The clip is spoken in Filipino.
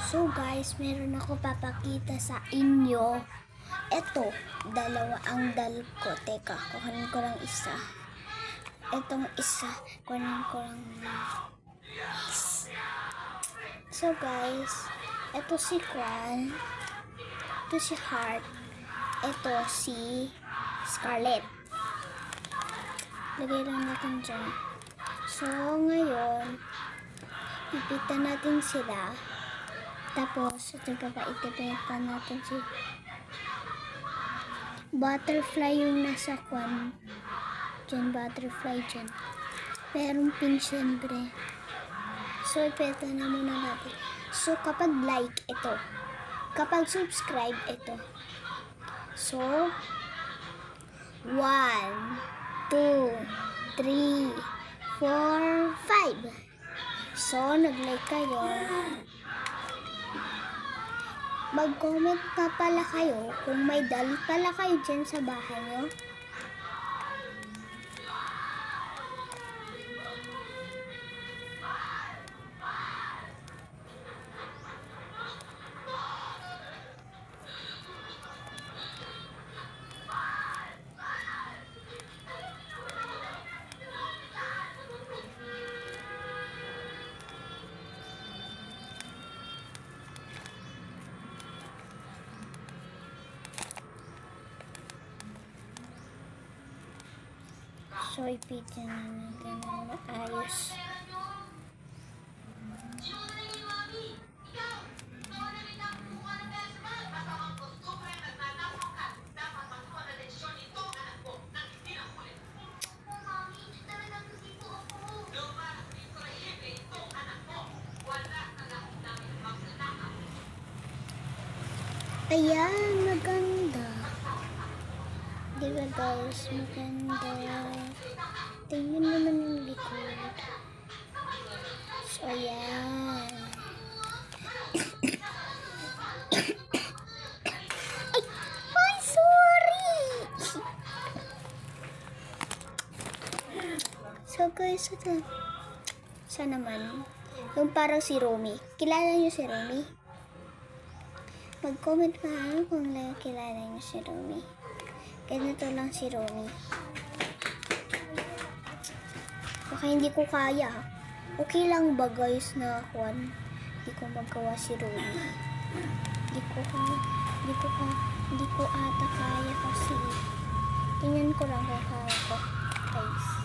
So guys, meron ako papakita sa inyo. Ito, dalawa ang dal ko. Teka, kuhanin ko lang isa. Itong isa, kuhanin ko lang. So guys, ito si Kwan. Ito si Heart. Ito si Scarlet. Lagay lang natin dyan. So, ngayon, ipitan natin sila. Tapos, ito ipitan natin si butterfly yung nasa kwan. Dyan, butterfly dyan. Merong pink syempre. So, ipitan na muna natin. So, kapag like, ito. Kapag subscribe, ito. So, 1, 2, 3, 4, 5. So, nag-like kayo. Mag-comment na pala kayo kung may dal pala kayo dyan sa bahay nyo. So, ipitin na natin ng maayos. Ayan, maganda. Diba guys, maganda. Tingnan naman yung likod. So, ayan. Ay, sorry! So, guys, ito. Sana naman. Yung parang si Romy. Kilala niyo si Romy? Mag-comment pa kung kilala niyo si Romy. Ganito lang si Romy. Baka hindi ko kaya. Okay lang ba guys na kwan? Hindi ko magawa si Romy. Hindi ko ata kaya kasi. Tingnan ko lang kung kaya ko. Guys.